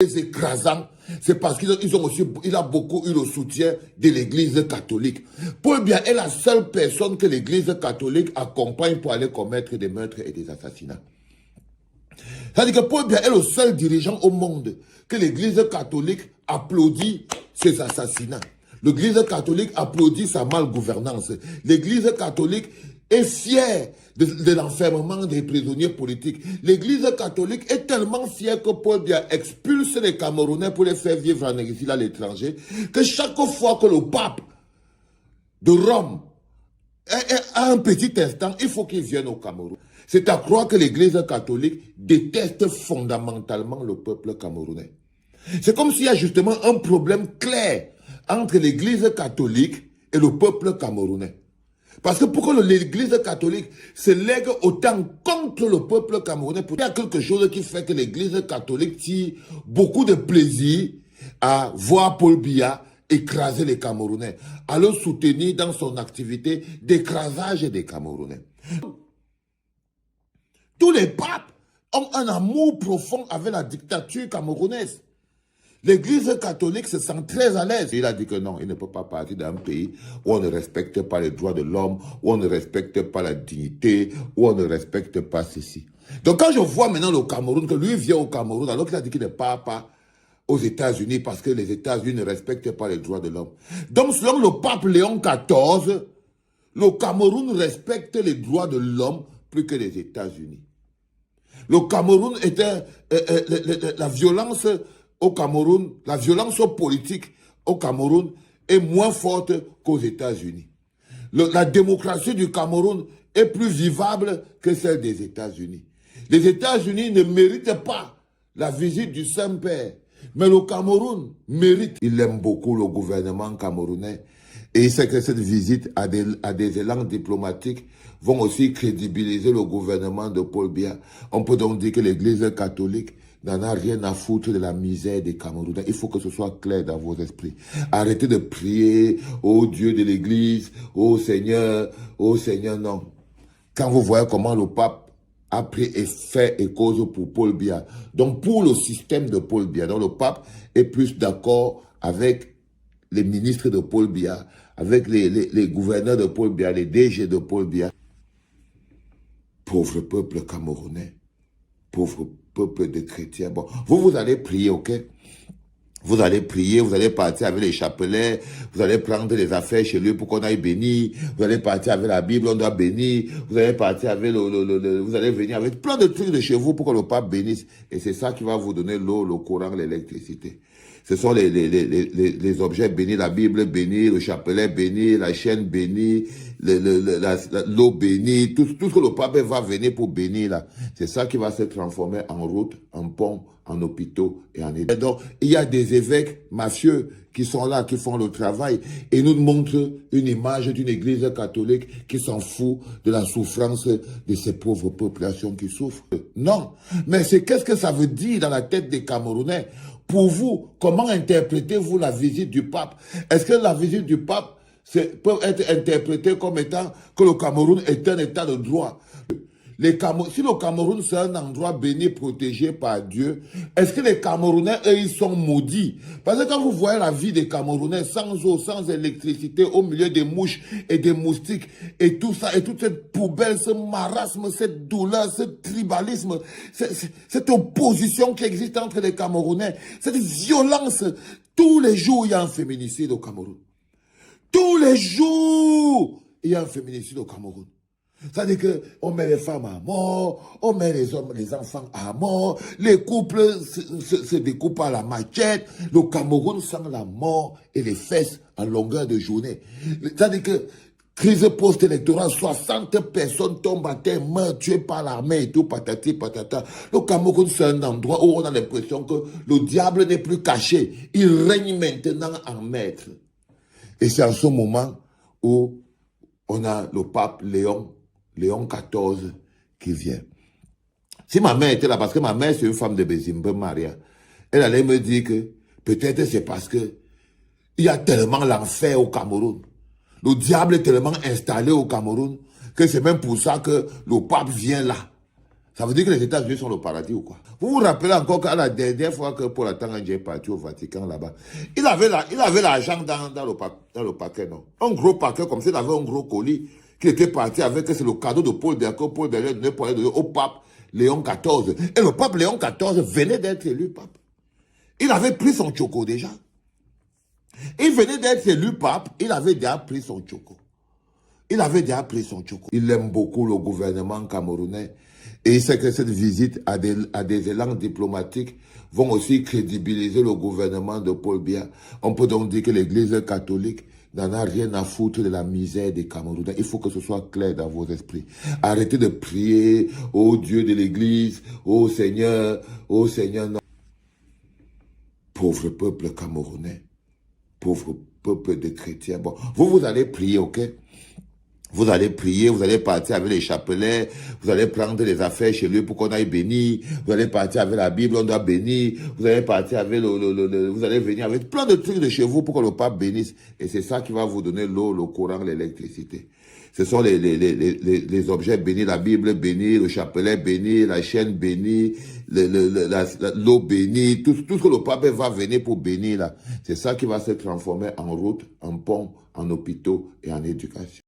écrasants, c'est parce qu'il a beaucoup eu le soutien de l'Église catholique. Paul Biya est la seule personne que l'Église catholique accompagne pour aller commettre des meurtres et des assassinats. C'est-à-dire que Paul Biya est le seul dirigeant au monde que l'Église catholique applaudit ses assassinats. L'Église catholique applaudit sa malgouvernance. L'Église catholique est fière de l'enfermement des prisonniers politiques. L'Église catholique est tellement fière que Paul Biya expulse les Camerounais pour les faire vivre en exil à l'étranger, que chaque fois que le pape de Rome a un petit instant, il faut qu'il vienne au Cameroun. C'est à croire que l'Église catholique déteste fondamentalement le peuple camerounais. C'est comme s'il y a justement un problème clair entre l'Église catholique et le peuple camerounais. Parce que pour que l'Église catholique se lègue autant contre le peuple camerounais, il y a quelque chose qui fait que l'Église catholique tire beaucoup de plaisir à voir Paul Biya écraser les Camerounais, à le soutenir dans son activité d'écrasage des Camerounais. Tous les papes ont un amour profond avec la dictature camerounaise. L'Église catholique se sent très à l'aise. Il a dit que non, il ne peut pas partir d'un pays où on ne respecte pas les droits de l'homme, où on ne respecte pas la dignité, où on ne respecte pas ceci. Donc quand je vois maintenant le Cameroun, que lui vient au Cameroun, alors qu'il a dit qu'il ne part pas aux États-Unis parce que les États-Unis ne respectent pas les droits de l'homme. Donc selon le pape Léon XIV, le Cameroun respecte les droits de l'homme plus que les États-Unis. Le Cameroun était la violence au Cameroun, la violence politique au Cameroun est moins forte qu'aux États-Unis. La démocratie du Cameroun est plus vivable que celle des États-Unis. Les États-Unis ne méritent pas la visite du Saint-Père, mais le Cameroun mérite. Il aime beaucoup le gouvernement camerounais et il sait que cette visite à des élans diplomatiques vont aussi crédibiliser le gouvernement de Paul Biya. On peut donc dire que l'Église catholique n'en a rien à foutre de la misère des Camerounais. Il faut que ce soit clair dans vos esprits. Arrêtez de prier au Dieu de l'Église, au Seigneur, non. Quand vous voyez comment le pape a pris et fait et cause pour Paul Biya, donc pour le système de Paul Biya, donc le pape est plus d'accord avec les ministres de Paul Biya, avec les gouverneurs de Paul Biya, les DG de Paul Biya. Pauvre peuple camerounais, pauvre peuple de chrétiens. Bon, vous allez prier, ok? Vous allez prier, vous allez partir avec les chapelets, vous allez prendre les affaires chez lui pour qu'on aille bénir, vous allez partir avec la Bible, on doit bénir, vous allez partir avec vous allez venir avec plein de trucs de chez vous pour que le pape bénisse. Et c'est ça qui va vous donner l'eau, le courant, l'électricité. Ce sont les objets bénis, la Bible bénie, le chapelet béni, la chaîne bénie, l'eau bénie, tout ce que le pape va venir pour bénir là. C'est ça qui va se transformer en route, en pont, en hôpitaux et en églises. Donc, il y a des évêques mafieux qui sont là, qui font le travail et nous montrent une image d'une église catholique qui s'en fout de la souffrance de ces pauvres populations qui souffrent. Non, mais c'est qu'est-ce que ça veut dire dans la tête des Camerounais? Pour vous, comment interprétez-vous la visite du pape? Est-ce que la visite du pape peut être interprétée comme étant que le Cameroun est un état de droit? Si le Cameroun c'est un endroit béni, protégé par Dieu, est-ce que les Camerounais, eux, ils sont maudits? Parce que quand vous voyez la vie des Camerounais sans eau, sans électricité, au milieu des mouches et des moustiques, et tout ça, et toute cette poubelle, ce marasme, cette douleur, ce tribalisme, cette opposition qui existe entre les Camerounais, cette violence, tous les jours, il y a un féminicide au Cameroun. Tous les jours, il y a un féminicide au Cameroun. C'est-à-dire qu'on met les femmes à mort, on met les hommes, les enfants à mort, les couples se découpent à la machette, le Cameroun sent la mort et les fesses en longueur de journée. C'est-à-dire que, crise post-électorale, 60 personnes tombent à terre, meurent, tuées par l'armée et tout, patati patata. Le Cameroun, c'est un endroit où on a l'impression que le diable n'est plus caché. Il règne maintenant en maître. Et c'est en ce moment où on a le pape Léon XIV qui vient. Si ma mère était là, parce que ma mère c'est une femme de Bézimbe, Maria, elle allait me dire que peut-être c'est parce que il y a tellement l'enfer au Cameroun. Le diable est tellement installé au Cameroun que c'est même pour ça que le pape vient là. Ça veut dire que les États-Unis sont le paradis ou quoi? Vous vous rappelez encore qu'à la dernière fois que Paul Atangandji est parti au Vatican là-bas, il avait l'argent dans le paquet, non? Un gros paquet comme ça, il avait un gros colis qui était parti avec, c'est le cadeau de Paul Biya que Paul Biya donnait pour aller donner au pape Léon XIV. Et le pape Léon XIV venait d'être élu pape. Il avait pris son choco déjà. Il venait d'être élu pape, il avait déjà pris son choco. Il avait déjà pris son choco. Il aime beaucoup le gouvernement camerounais. Et il sait que cette visite à des élans diplomatiques vont aussi crédibiliser le gouvernement de Paul Biya. On peut donc dire que l'église catholique n'en a rien à foutre de la misère des Camerounais. Il faut que ce soit clair dans vos esprits. Arrêtez de prier au Dieu de l'église, au Seigneur, non. Pauvre peuple camerounais, pauvre peuple de chrétiens. Bon, vous allez prier, ok? Vous allez prier, vous allez partir avec les chapelets, vous allez prendre les affaires chez lui pour qu'on aille bénir, vous allez partir avec la Bible, on doit bénir, vous allez partir avec vous allez venir avec plein de trucs de chez vous pour que le pape bénisse. Et c'est ça qui va vous donner l'eau, le courant, l'électricité. Ce sont les objets bénis, la Bible bénie, le chapelet béni, la chaîne bénie, l'eau bénie, tout ce que le pape va venir pour bénir là. C'est ça qui va se transformer en route, en pont, en hôpitaux et en éducation.